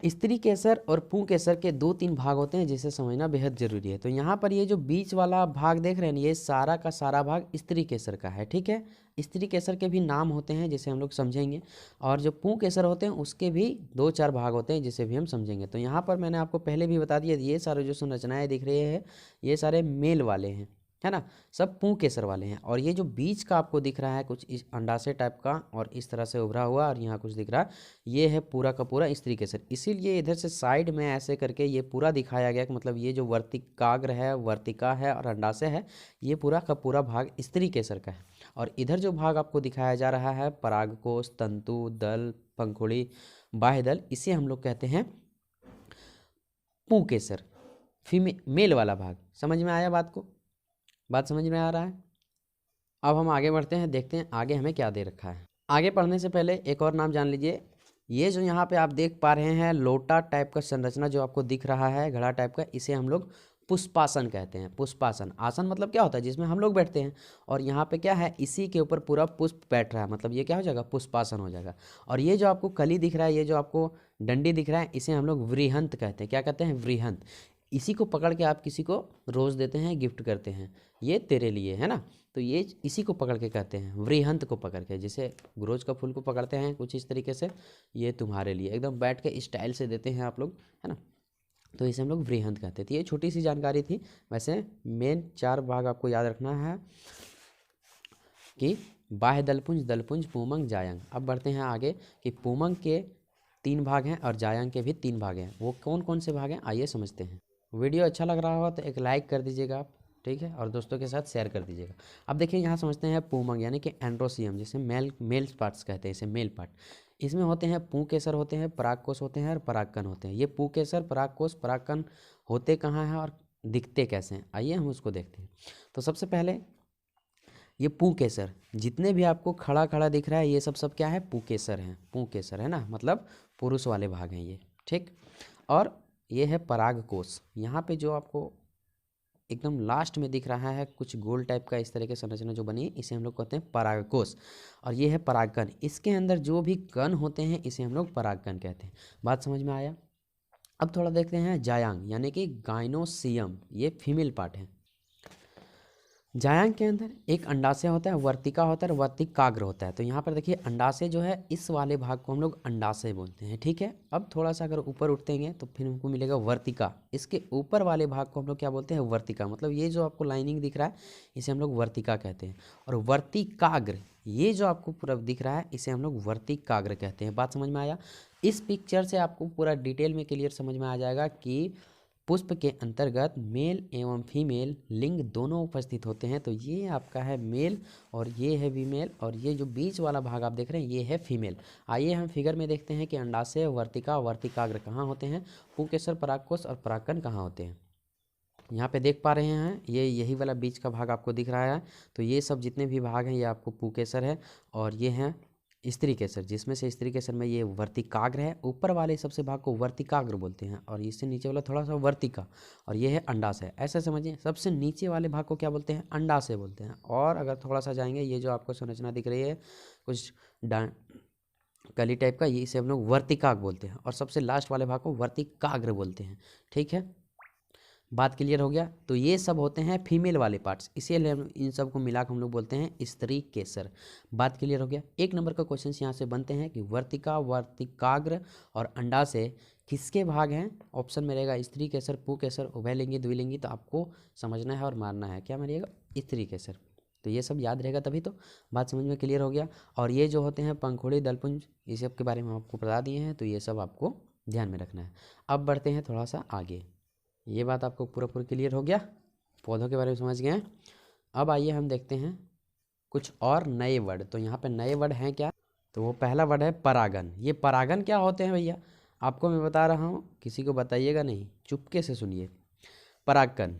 स्त्री केसर और पुंकेसर के 2-3 भाग होते हैं, जिसे समझना बेहद जरूरी है। तो यहाँ पर ये जो बीच वाला भाग देख रहे हैं, ये सारा का सारा भाग स्त्री केसर का है, ठीक है। स्त्री केसर के भी नाम होते हैं, जिसे हम लोग समझेंगे, और जो पुंकेसर होते हैं उसके भी 2-4 भाग होते हैं, जिसे भी हम समझेंगे। तो यहाँ पर मैंने आपको पहले भी बता दिया, ये सारे जो संरचनाएं दिख रही है ये सारे मेल वाले हैं, है ना, सब पुंकेसर वाले हैं। और ये जो बीच का आपको दिख रहा है कुछ इस अंडाशय टाइप का और इस तरह से उभरा हुआ, और यहाँ कुछ दिख रहा है, ये है पूरा का पूरा स्त्री केसर। इसीलिए इधर से साइड में ऐसे करके ये पूरा दिखाया गया कि मतलब ये जो वर्तिकाग्र है, वर्तिका है और अंडाशय है, ये पूरा का पूरा भाग स्त्री केसर का है। और इधर जो भाग आपको दिखाया जा रहा है, परागकोश, तंतु, दल, पंखुड़ी, बाह्य दल, इसे हम लोग कहते हैं पुंकेसर, मेल वाला भाग। समझ में आया बात को? बात समझ में आ रहा है? अब हम आगे बढ़ते हैं, देखते हैं आगे हमें क्या दे रखा है। आगे पढ़ने से पहले एक और नाम जान लीजिए। ये जो यहाँ पे आप देख पा रहे हैं लोटा टाइप का संरचना जो आपको दिख रहा है, घड़ा टाइप का, इसे हम लोग पुष्पासन कहते हैं। पुष्पासन, आसन मतलब क्या होता है? जिसमें हम लोग बैठते हैं, और यहाँ पे क्या है, इसी के ऊपर पूरा पुष्प बैठ रहा है, मतलब ये क्या हो जाएगा? पुष्पासन हो जाएगा। और ये जो आपको कली दिख रहा है, ये जो आपको डंडी दिख रहा है, इसे हम लोग वृहंत कहते हैं। क्या कहते हैं? वृहंत। इसी को पकड़ के आप किसी को रोज़ देते हैं, गिफ्ट करते हैं, ये तेरे लिए है ना। तो ये इसी को पकड़ के कहते हैं, वृहंत को पकड़ के, जैसे गुरोज का फूल को पकड़ते हैं कुछ इस तरीके से, ये तुम्हारे लिए एकदम बैठ के स्टाइल से देते हैं आप लोग, है ना। तो इसे हम लोग वृहंत कहते थे। ये छोटी सी जानकारी थी। वैसे मेन 4 भाग आपको याद रखना है कि बाह्य दलपुंज, दलपुंज, पूमंग, जायांग। अब बढ़ते हैं आगे कि पूमंग के 3 भाग हैं और जायांग के भी 3 भाग हैं। वो कौन कौन से भाग हैं, आइए समझते हैं। वीडियो अच्छा लग रहा होगा तो एक लाइक कर दीजिएगा आप, ठीक है, और दोस्तों के साथ शेयर कर दीजिएगा। अब देखिए यहाँ समझते हैं पूमंग, यानी कि एंड्रोसियम, जिसे मेल पार्ट्स कहते हैं, इसे मेल पार्ट। इसमें होते हैं पुंकेसर होते हैं, परागकोश होते हैं और परागकण होते हैं। ये पुंकेसर, परागकोश, परागकण होते कहाँ हैं और दिखते कैसे हैं, आइए हम उसको देखते हैं। तो सबसे पहले ये पुंकेसर, जितने भी आपको खड़ा खड़ा दिख रहा है, ये सब क्या है? पुंकेसर हैं। पुंकेसर है ना, मतलब पुरुष वाले भाग हैं ये, ठीक। और ये है परागकोश। यहाँ पे जो आपको एकदम लास्ट में दिख रहा है कुछ गोल टाइप का इस तरह की संरचना जो बनी, इसे हम लोग कहते हैं परागकोश। और ये है परागकण, इसके अंदर जो भी कण होते हैं इसे हम लोग परागकण कहते हैं। बात समझ में आया। अब थोड़ा देखते हैं जायांग यानी कि गाइनोसियम, ये फीमेल पार्ट है। जायांग के अंदर एक अंडाशय होता है, वर्तिका होता है और वर्तिकाग्र होता है। तो यहाँ पर देखिए अंडाशय जो है इस वाले भाग को हम लोग अंडाशय बोलते हैं, ठीक है। अब थोड़ा सा अगर ऊपर उठतेंगे तो फिर हमको मिलेगा वर्तिका, इसके ऊपर वाले भाग को हम लोग क्या बोलते हैं, वर्तिका। मतलब ये जो आपको लाइनिंग दिख रहा है इसे हम लोग वर्तिका कहते हैं। और वर्तिकाग्र, ये जो आपको पूरा दिख रहा है इसे हम लोग वर्तिकाग्र कहते हैं। बात समझ में आया। इस पिक्चर से आपको पूरा डिटेल में क्लियर समझ में आ जाएगा कि पुष्प के अंतर्गत मेल एवं फीमेल लिंग दोनों उपस्थित होते हैं। तो ये आपका है मेल और ये है फीमेल, और ये जो बीच वाला भाग आप देख रहे हैं ये है फीमेल। आइए हम फिगर में देखते हैं कि अंडाशय, वर्तिका, वर्तिकाग्र कहाँ होते हैं, पुंकेसर, परागकोश और परागकण कहाँ होते हैं। यहाँ पे देख पा रहे हैं ये यही वाला बीच का भाग आपको दिख रहा है। तो ये सब जितने भी भाग हैं ये आपको पुंकेसर है, और ये हैं स्त्री केसर, जिसमें से स्त्री केसर में ये वर्तिकाग्र है। ऊपर वाले सबसे भाग को वर्तिकाग्र बोलते हैं, और इससे नीचे वाला थोड़ा सा वर्तिका, और ये है अंडाशय। ऐसा समझिए, सबसे नीचे वाले भाग को क्या बोलते हैं, अंडाशय बोलते हैं। और अगर थोड़ा सा जाएंगे, ये जो आपको संरचना दिख रही है कुछ कली टाइप का, ये इसे हम लोग वर्तिकाग्र बोलते हैं, और सबसे लास्ट वाले भाग को वर्तिकाग्र बोलते हैं, ठीक है। बात क्लियर हो गया। तो ये सब होते हैं फीमेल वाले पार्ट्स, इसीलिए इन सब को मिलाकर हम लोग बोलते हैं स्त्री केसर। बात क्लियर हो गया। एक नंबर का क्वेश्चन यहाँ से बनते हैं कि वर्तिका, वर्तिकाग्र और अंडाशय किसके भाग हैं। ऑप्शन में रहेगा स्त्री केसर, पुंकेसर, उभयलिंगी, द्विलिंगी। तो आपको समझना है और मानना है, क्या मानिएगा, स्त्री केसर। तो ये सब याद रहेगा तभी तो। बात समझ में क्लियर हो गया। और ये जो होते हैं पंखुड़ी, दलपुंज, इस सब के बारे में आपको बता दिए हैं, तो ये सब आपको ध्यान में रखना है। अब बढ़ते हैं थोड़ा सा आगे। ये बात आपको पूरा क्लियर हो गया, पौधों के बारे में समझ गए हैं। अब आइए हम देखते हैं कुछ और नए वर्ड। तो यहाँ पे नए वर्ड हैं क्या, तो वो पहला वर्ड है परागन। ये परागन क्या होते हैं भैया, आपको मैं बता रहा हूँ, किसी को बताइएगा नहीं, चुपके से सुनिए। परागकण,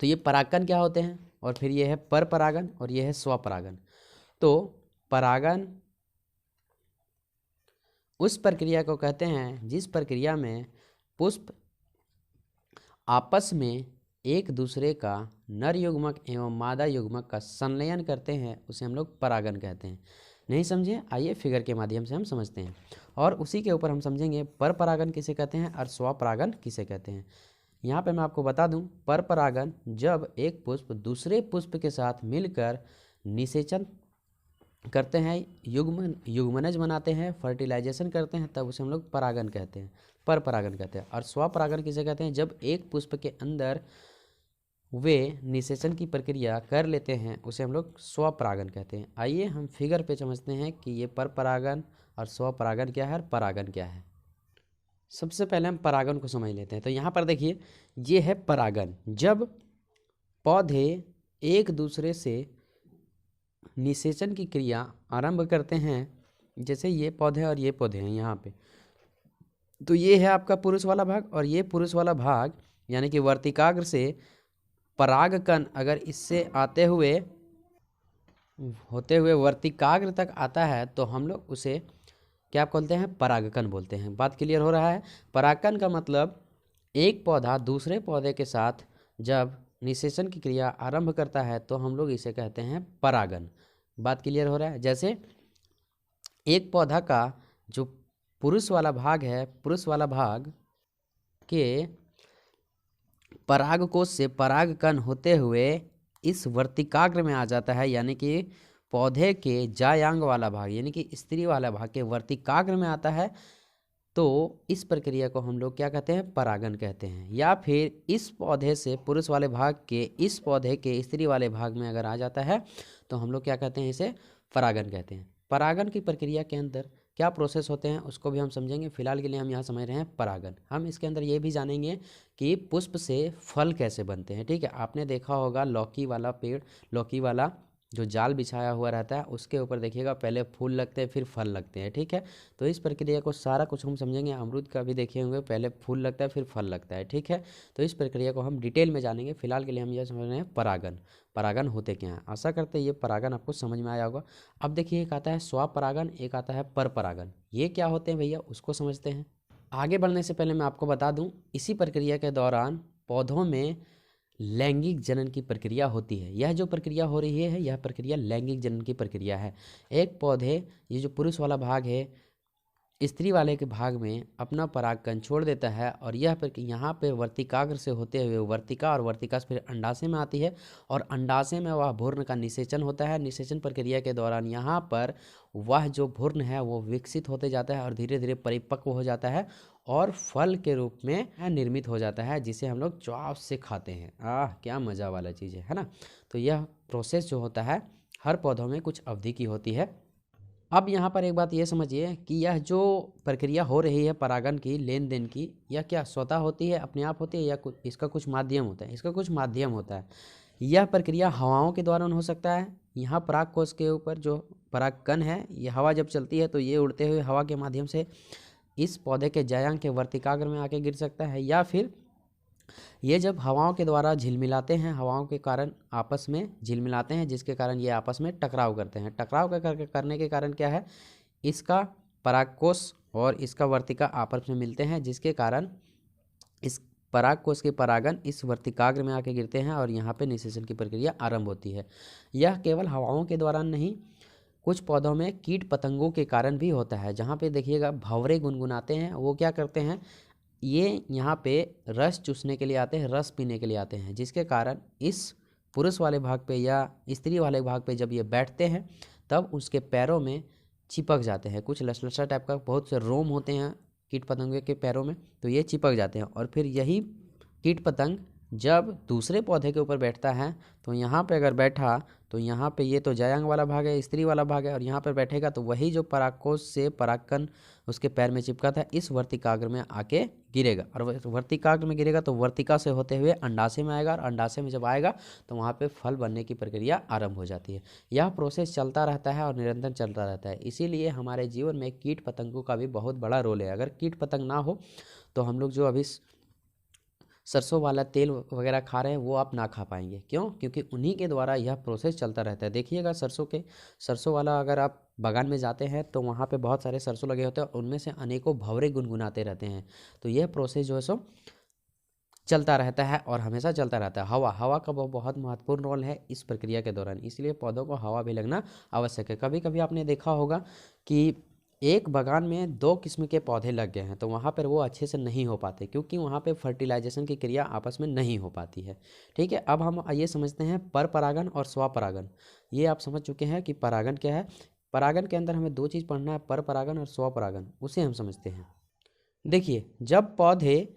तो ये परागकण क्या होते हैं, और फिर ये है पर परागन और ये है स्वपरागन। तो परागन उस प्रक्रिया को कहते हैं जिस प्रक्रिया में पुष्प आपस में एक दूसरे का नर युग्मक एवं मादा युग्मक का संलयन करते हैं, उसे हम लोग परागन कहते हैं। नहीं समझे, आइए फिगर के माध्यम से हम समझते हैं, और उसी के ऊपर हम समझेंगे पर परागन किसे कहते हैं और स्वपरागन किसे कहते हैं। यहाँ पे मैं आपको बता दूं, पर परागन जब एक पुष्प दूसरे पुष्प के साथ मिलकर निषेचन करते हैं, युग्मनज बनाते हैं, फर्टिलाइजेशन करते हैं, तब उसे हम लोग परागन कहते हैं, पर परागन कहते हैं। और स्वपरागन किसे कहते हैं, जब एक पुष्प के अंदर वे निषेचन की प्रक्रिया कर लेते हैं, उसे हम लोग स्वपरागन कहते हैं। आइए हम फिगर पे समझते हैं कि ये पर परागन और स्वपरागन क्या है और परागन क्या है। सबसे पहले हम परागन को समझ लेते हैं। तो यहाँ पर देखिए, ये है परागन, जब पौधे एक दूसरे से निषेचन की क्रिया आरंभ करते हैं, जैसे ये पौधे और ये पौधे हैं यहाँ पे, तो ये है आपका पुरुष वाला भाग, और ये पुरुष वाला भाग यानी कि वर्तिकाग्र से परागकण अगर इससे आते हुए होते हुए वर्तिकाग्र तक आता है, तो हम लोग उसे क्या बोलते हैं, परागकण बोलते हैं। बात क्लियर हो रहा है। परागकण का मतलब एक पौधा दूसरे पौधे के साथ जब निषेचन की क्रिया आरंभ करता है, तो हम लोग इसे कहते हैं परागन। बात क्लियर हो रहा है। जैसे एक पौधा का जो पुरुष वाला भाग है, पुरुष वाला भाग के परागकोश से परागकण होते हुए इस वर्तिकाग्र में आ जाता है, यानी कि पौधे के जायांग वाला भाग यानी कि स्त्री वाला भाग के वर्तिकाग्र में आता है, तो इस प्रक्रिया को हम लोग क्या कहते हैं, परागन कहते हैं। या फिर इस पौधे से पुरुष वाले भाग के इस पौधे के स्त्री वाले भाग में अगर आ जाता है, तो हम लोग क्या कहते हैं, इसे परागन कहते हैं। परागन की प्रक्रिया के अंदर क्या प्रोसेस होते हैं उसको भी हम समझेंगे। फिलहाल के लिए हम यहाँ समझ रहे हैं परागन। हम इसके अंदर ये भी जानेंगे कि पुष्प से फल कैसे बनते हैं, ठीक है। आपने देखा होगा लौकी वाला पेड़, लौकी वाला जो जाल बिछाया हुआ रहता है, उसके ऊपर देखिएगा पहले फूल लगते हैं फिर फल लगते हैं, ठीक है। तो इस प्रक्रिया को सारा कुछ हम समझेंगे। अमरूद का भी देखे होंगे, पहले फूल लगता है फिर फल लगता है, ठीक है। तो इस प्रक्रिया को हम डिटेल में जानेंगे। फिलहाल के लिए हम यह समझ रहे हैं परागन। परागन होते क्या हैं, आशा करते हैं ये परागन आपको समझ में आया होगा। अब देखिए, एक आता है स्वपरागन, एक आता है पर परागन। ये क्या होते हैं भैया, उसको समझते हैं। आगे बढ़ने से पहले मैं आपको बता दूं, इसी प्रक्रिया के दौरान पौधों में लैंगिक जनन की प्रक्रिया होती है। यह जो प्रक्रिया हो रही है यह प्रक्रिया लैंगिक जनन की प्रक्रिया है। एक पौधे, ये जो पुरुष वाला भाग है, स्त्री वाले के भाग में अपना परागकण छोड़ देता है और यह यहाँ पे वर्तिकाग्र से होते हुए वर्तिका और वर्तिका से फिर अंडाशय में आती है और अंडाशय में वह भ्रूण का निषेचन होता है। निषेचन प्रक्रिया के दौरान यहाँ पर वह जो भ्रूण है वो विकसित होते जाता है और धीरे धीरे परिपक्व हो जाता है और फल के रूप में निर्मित हो जाता है, जिसे हम लोग चाव से खाते हैं। क्या मज़ा वाला चीज़ है ना। तो यह प्रोसेस जो होता है हर पौधों में कुछ अवधि की होती है। अब यहाँ पर एक बात ये समझिए कि यह जो प्रक्रिया हो रही है परागण की, लेन देन की, यह क्या स्वतः होती है, अपने आप होती है, या इसका कुछ माध्यम होता है? इसका कुछ माध्यम होता है। यह प्रक्रिया हवाओं के दौरान हो सकता है। यहाँ परागकोश के ऊपर जो परागकण है, ये हवा जब चलती है तो ये उड़ते हुए हवा के माध्यम से इस पौधे के जायांग के वर्तिकाग्र में आके गिर सकता है, या फिर ये जब हवाओं के द्वारा झिलमिलाते हैं, हवाओं के कारण आपस में झिलमिलाते हैं, जिसके कारण ये आपस में टकराव करते हैं। टकराव करने के कारण क्या है, इसका परागकोश और इसका वर्तिका आपस में मिलते हैं, जिसके कारण इस परागकोश के परागण इस वर्तिकाग्र में आके गिरते हैं और यहाँ पे निषेचन की प्रक्रिया आरंभ होती है। यह केवल हवाओं के दौरान नहीं, कुछ पौधों में कीट पतंगों के कारण भी होता है। जहाँ पे देखिएगा भंवरे गुनगुनाते हैं, वो क्या करते हैं, ये यहाँ पे रस चूसने के लिए आते हैं, रस पीने के लिए आते हैं, जिसके कारण इस पुरुष वाले भाग पे या स्त्री वाले भाग पे जब ये बैठते हैं तब उसके पैरों में चिपक जाते हैं। कुछ लसलसा टाइप का बहुत से रोम होते हैं कीट पतंगे के पैरों में, तो ये चिपक जाते हैं और फिर यही कीट पतंग जब दूसरे पौधे के ऊपर बैठता है तो यहाँ पे अगर बैठा तो यहाँ पे ये तो जायांग वाला भाग है, स्त्री वाला भाग है, और यहाँ पे बैठेगा तो वही जो परागकोश से परागकण उसके पैर में चिपका था इस वर्तिकाग्र में आके गिरेगा, और वर्तिकाग्र में गिरेगा तो वर्तिका से होते हुए अंडाशय में आएगा, और अंडाशय में जब आएगा तो वहाँ पे फल बनने की प्रक्रिया आरंभ हो जाती है। यह प्रोसेस चलता रहता है और निरंतर चलता रहता है। इसीलिए हमारे जीवन में कीट पतंगों का भी बहुत बड़ा रोल है। अगर कीट पतंग ना हो तो हम लोग जो अभी सरसों वाला तेल वगैरह खा रहे हैं वो आप ना खा पाएंगे। क्यों? क्योंकि उन्हीं के द्वारा यह प्रोसेस चलता रहता है। देखिएगा सरसों वाला अगर आप बागान में जाते हैं तो वहाँ पे बहुत सारे सरसों लगे होते हैं और उनमें से अनेकों भंवरे गुनगुनाते रहते हैं। तो यह प्रोसेस जो है सो चलता रहता है और हमेशा चलता रहता है। हवा का बहुत महत्वपूर्ण रोल है इस प्रक्रिया के दौरान, इसलिए पौधों को हवा भी लगना आवश्यक है। कभी कभी आपने देखा होगा कि एक बागान में 2 किस्म के पौधे लग गए हैं तो वहाँ पर वो अच्छे से नहीं हो पाते, क्योंकि वहाँ पे फर्टिलाइजेशन की क्रिया आपस में नहीं हो पाती है। ठीक है, अब हम ये समझते हैं पर परागण और स्वपरागण। ये आप समझ चुके हैं कि परागण क्या है। परागण के अंदर हमें 2 चीज़ पढ़ना है, पर परागण और स्वपरागण, उसे हम समझते हैं। देखिए, जब पौधे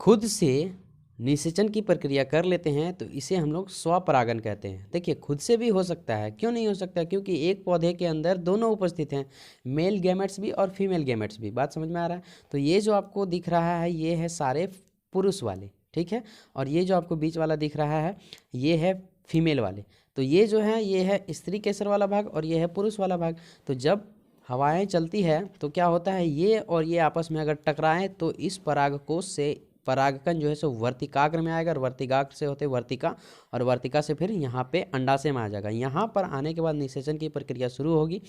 खुद से निषेचन की प्रक्रिया कर लेते हैं तो इसे हम लोग स्वपरागण कहते हैं। देखिए, खुद से भी हो सकता है, क्यों नहीं हो सकता, क्योंकि एक पौधे के अंदर दोनों उपस्थित हैं, मेल गैमेट्स भी और फीमेल गैमेट्स भी। बात समझ में आ रहा है? तो ये जो आपको दिख रहा है ये है सारे पुरुष वाले, ठीक है, और ये जो आपको बीच वाला दिख रहा है ये है फीमेल वाले। तो ये जो है ये है स्त्री केसर वाला भाग और ये है पुरुष वाला भाग। तो जब हवाएं चलती है तो क्या होता है, ये और ये आपस में अगर टकराएं तो इस परागकोश से परागकण जो है सो वर्तिकाग्र में आएगा और वर्तिकाग्र से होते वर्तिका, और वर्तिका से फिर यहाँ पे अंडाशय में आ जाएगा। यहाँ पर आने के बाद निषेचन की प्रक्रिया शुरू होगी।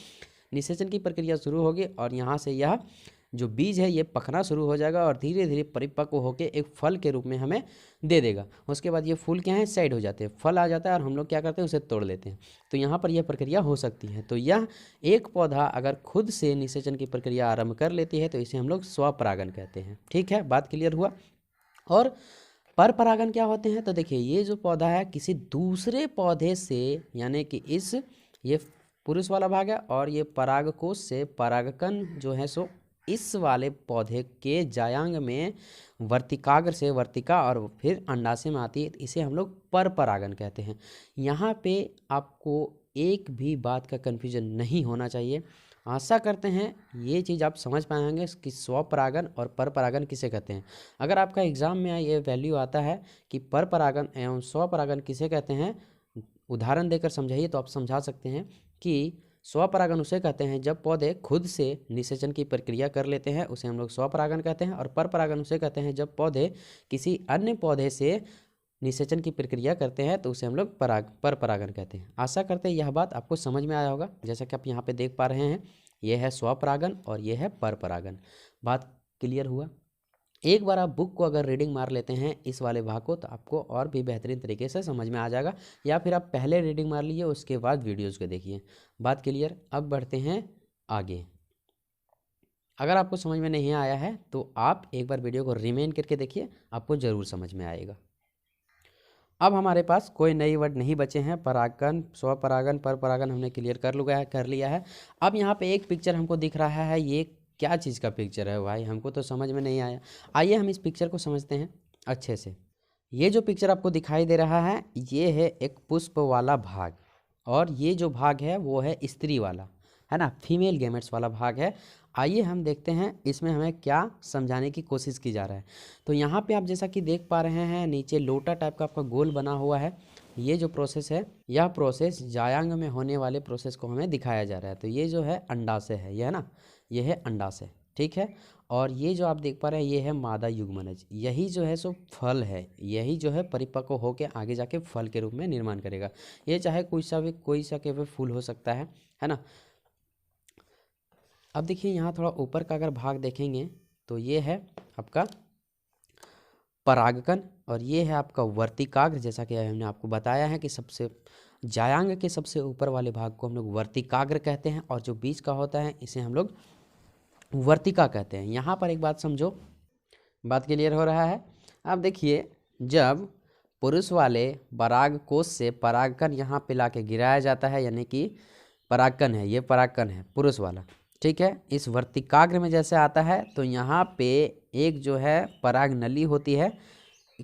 निषेचन की प्रक्रिया शुरू होगी और यहाँ से यह जो बीज है ये पकना शुरू हो जाएगा और धीरे धीरे परिपक्व होकर एक फल के रूप में हमें दे देगा। उसके बाद ये फूल क्या है, साइड हो जाते हैं, फल आ जाता है और हम लोग क्या करते हैं, उसे तोड़ लेते हैं। तो यहाँ पर यह प्रक्रिया हो सकती है। तो यह एक पौधा अगर खुद से निषेचन की प्रक्रिया आरंभ कर लेती है तो इसे हम लोग स्वपरागण कहते हैं। ठीक है, बात क्लियर हुआ। और पर परागण क्या होते हैं, तो देखिए ये जो पौधा है किसी दूसरे पौधे से, यानी कि ये पुरुष वाला भाग है और ये परागकोश से परागकण जो है सो इस वाले पौधे के जायांग में वर्तिकाग्र से वर्तिका और फिर अंडाशय में आती है, तो इसे हम लोग पर परागण कहते हैं। यहाँ पे आपको एक भी बात का कन्फ्यूजन नहीं होना चाहिए। आशा करते हैं ये चीज़ आप समझ पाएंगे कि स्वपरागण और पर परागण किसे कहते हैं। अगर आपका एग्जाम में ये वैल्यू आता है कि पर परागण एवं स्वपरागण किसे कहते हैं, उदाहरण देकर समझाइए तो आप समझा सकते हैं कि स्वपरागण उसे कहते हैं जब पौधे खुद से निषेचन की प्रक्रिया कर लेते हैं, उसे हम लोग स्वपरागण कहते हैं। और पर परागण उसे कहते हैं जब पौधे किसी अन्य पौधे से निषेचन की प्रक्रिया करते हैं तो उसे हम लोग पर परागण कहते हैं। आशा करते हैं यह बात आपको समझ में आया होगा। जैसा कि आप यहाँ पे देख पा रहे हैं, यह है स्वपरागण और यह है पर परागण। बात क्लियर हुआ? एक बार आप बुक को अगर रीडिंग मार लेते हैं इस वाले भाग को, तो आपको और भी बेहतरीन तरीके से समझ में आ जाएगा, या फिर आप पहले रीडिंग मार लीजिए उसके बाद वीडियोज़ को देखिए। बात क्लियर। अब बढ़ते हैं आगे। अगर आपको समझ में नहीं आया है तो आप एक बार वीडियो को रिमेन करके देखिए, आपको ज़रूर समझ में आएगा। अब हमारे पास कोई नई वर्ड नहीं बचे हैं। परागकण, स्वपरागन, पर परागन हमने क्लियर कर लिया है। अब यहाँ पे एक पिक्चर हमको दिख रहा है, ये क्या चीज़ का पिक्चर है भाई, हमको तो समझ में नहीं आया। आइए हम इस पिक्चर को समझते हैं अच्छे से। ये जो पिक्चर आपको दिखाई दे रहा है ये है एक पुष्प वाला भाग, और ये जो भाग है वो है स्त्री वाला, है ना, फीमेल गेमेट्स वाला भाग है। आइए हम देखते हैं इसमें हमें क्या समझाने की कोशिश की जा रहा है। तो यहाँ पे आप जैसा कि देख पा रहे हैं नीचे लोटा टाइप का आपका गोल बना हुआ है। ये जो प्रोसेस है, यह प्रोसेस जायांग में होने वाले प्रोसेस को हमें दिखाया जा रहा है। तो ये जो है अंडाशय है, ये है ना, ये है अंडाशय, ठीक है। और ये जो आप देख पा रहे हैं ये है मादा युग्मनज। यही जो है सो फल है, यही जो है परिपक्व होकर आगे जाके फल के रूप में निर्माण करेगा। ये चाहे कोई सा के फूल हो सकता है ना। अब देखिए यहाँ थोड़ा ऊपर का अगर भाग देखेंगे तो ये है आपका परागकण, और ये है आपका वर्तिकाग्र। जैसा कि हमने आपको बताया है कि सबसे जायांग के सबसे ऊपर वाले भाग को हम लोग वर्तिकाग्र कहते हैं, और जो बीच का होता है इसे हम लोग वर्तिका कहते हैं। यहाँ पर एक बात समझो, बात क्लियर हो रहा है। अब देखिए जब पुरुष वाले पराग कोश से परागकण यहाँ पे लाके गिराया जाता है, यानी कि परागकण है, ये परागकण है पुरुष वाला, ठीक है। इस वर्तिकाग्र में जैसे आता है तो यहाँ पे एक जो है पराग नली होती है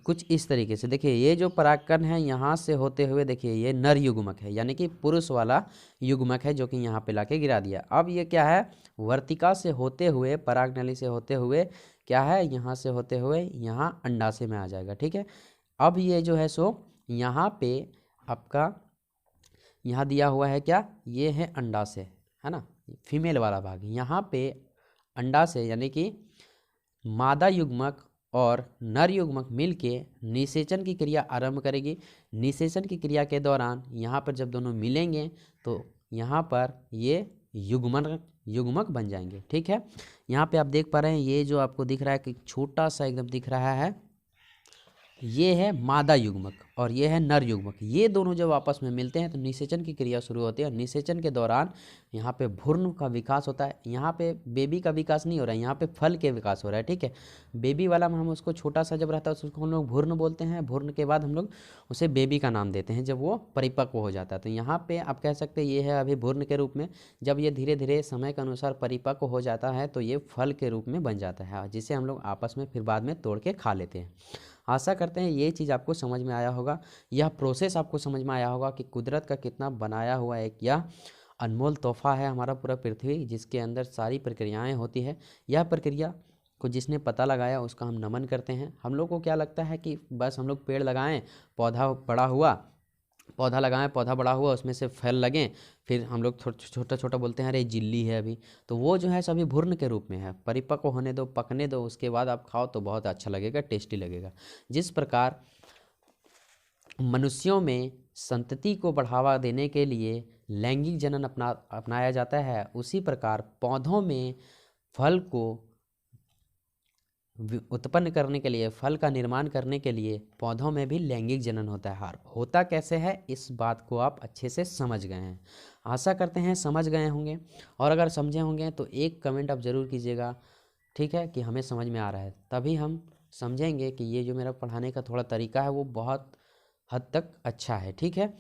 कुछ इस तरीके से। देखिए ये जो परागकण है यहाँ से होते हुए, देखिए ये नर युग्मक है, यानी कि पुरुष वाला युग्मक है जो कि यहाँ पे लाके गिरा दिया। अब ये क्या है, वर्तिका से होते हुए, पराग नली से होते हुए क्या है, यहाँ से होते हुए यहाँ अंडाशय में आ जाएगा, ठीक है। अब ये जो है सो यहाँ पे आपका यहाँ दिया हुआ है क्या, ये है अंडाशय, है ना, फीमेल वाला भाग। यहाँ पे अंडाशय यानी कि मादा युग्मक और नर युग्मक मिलके निषेचन की क्रिया आरंभ करेगी। निषेचन की क्रिया के दौरान यहाँ पर जब दोनों मिलेंगे तो यहाँ पर ये युग्मक बन जाएंगे, ठीक है। यहाँ पे आप देख पा रहे हैं ये जो आपको दिख रहा है कि छोटा सा एकदम दिख रहा है, ये है मादा युग्मक और ये है नर युग्मक। ये दोनों जब आपस में मिलते हैं तो निषेचन की क्रिया शुरू होती है। निषेचन के दौरान यहाँ पे भ्रूण का विकास होता है। यहाँ पे बेबी का विकास नहीं हो रहा है, यहाँ पे फल के विकास हो रहा है, ठीक है। बेबी वाला में हम उसको छोटा सा जब रहता है उसको हम लोग भ्रूण बोलते हैं। भ्रूण के बाद हम लोग उसे बेबी का नाम देते हैं जब वो परिपक्व हो जाता है। तो यहाँ पे आप कह सकते हैं ये है अभी भ्रूण के रूप में। जब ये धीरे धीरे समय के अनुसार परिपक्व हो जाता है तो ये फल के रूप में बन जाता है, जिसे हम लोग आपस में फिर बाद में तोड़ के खा लेते हैं। आशा करते हैं ये चीज़ आपको समझ में आया होगा, यह प्रोसेस आपको समझ में आया होगा कि कुदरत का कितना बनाया हुआ एक यह अनमोल तोहफा है हमारा पूरा पृथ्वी, जिसके अंदर सारी प्रक्रियाएं होती है। यह प्रक्रिया को जिसने पता लगाया उसका हम नमन करते हैं। हम लोग को क्या लगता है कि बस हम लोग पेड़ लगाएं, पौधा बड़ा हुआ, पौधा लगाएं, पौधा बड़ा हुआ, उसमें से फल लगें, फिर हम लोग छोटा छोटा बोलते हैं अरे जिल्ली है अभी। तो वो जो है सभी भ्रूण के रूप में है। परिपक्व होने दो, पकने दो, उसके बाद आप खाओ तो बहुत अच्छा लगेगा, टेस्टी लगेगा। जिस प्रकार मनुष्यों में संतति को बढ़ावा देने के लिए लैंगिक जनन अपनाया जाता है, उसी प्रकार पौधों में फल को उत्पन्न करने के लिए, फल का निर्माण करने के लिए पौधों में भी लैंगिक जनन होता है। होता कैसे है इस बात को आप अच्छे से समझ गए हैं। आशा करते हैं समझ गए होंगे, और अगर समझे होंगे तो एक कमेंट आप ज़रूर कीजिएगा, ठीक है, कि हमें समझ में आ रहा है। तभी हम समझेंगे कि ये जो मेरा पढ़ाने का थोड़ा तरीका है वो बहुत हद तक अच्छा है, ठीक है।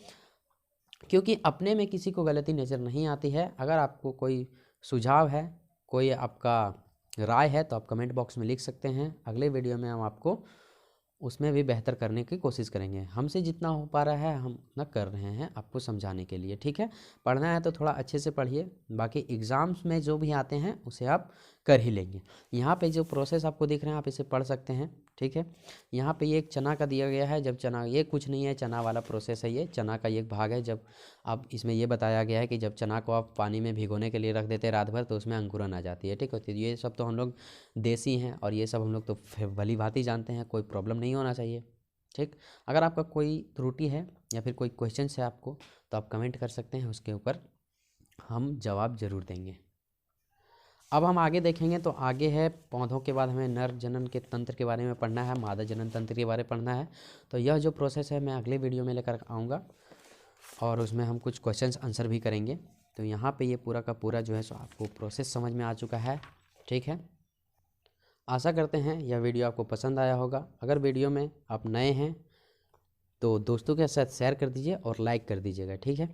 क्योंकि अपने में किसी को गलती नज़र नहीं आती है। अगर आपको कोई सुझाव है, कोई आपका राय है तो आप कमेंट बॉक्स में लिख सकते हैं। अगले वीडियो में हम आपको उसमें भी बेहतर करने की कोशिश करेंगे। हमसे जितना हो पा रहा है हम उतना कर रहे हैं आपको समझाने के लिए, ठीक है। पढ़ना है तो थोड़ा अच्छे से पढ़िए, बाकी एग्ज़ाम्स में जो भी आते हैं उसे आप कर ही लेंगे। यहाँ पे जो प्रोसेस आपको दिख रहे हैं आप इसे पढ़ सकते हैं, ठीक है। यहाँ पे ये एक चना का दिया गया है। जब चना, ये कुछ नहीं है, चना वाला प्रोसेस है, ये चना का एक भाग है। जब आप इसमें ये बताया गया है कि जब चना को आप पानी में भिगोने के लिए रख देते हैं रात भर तो उसमें अंकुरन आ जाती है, ठीक है। तो ये सब तो हम लोग देसी हैं और ये सब हम लोग तो भली भांति जानते हैं, कोई प्रॉब्लम नहीं होना चाहिए, ठीक। अगर आपका कोई त्रुटि है या फिर कोई क्वेश्चन है आपको तो आप कमेंट कर सकते हैं, उसके ऊपर हम जवाब ज़रूर देंगे। अब हम आगे देखेंगे तो आगे है पौधों के बाद हमें नर जनन के तंत्र के बारे में पढ़ना है, मादा जनन तंत्र के बारे में पढ़ना है। तो यह जो प्रोसेस है मैं अगले वीडियो में लेकर आऊँगा और उसमें हम कुछ क्वेश्चंस आंसर भी करेंगे। तो यहाँ पे ये पूरा का पूरा जो है सो आपको प्रोसेस समझ में आ चुका है। ठीक है, आशा करते हैं यह वीडियो आपको पसंद आया होगा। अगर वीडियो में आप नए हैं तो दोस्तों के साथ शेयर कर दीजिए और लाइक कर दीजिएगा। ठीक है,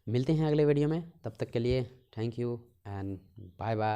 मिलते हैं अगले वीडियो में, तब तक के लिए thank you and bye bye.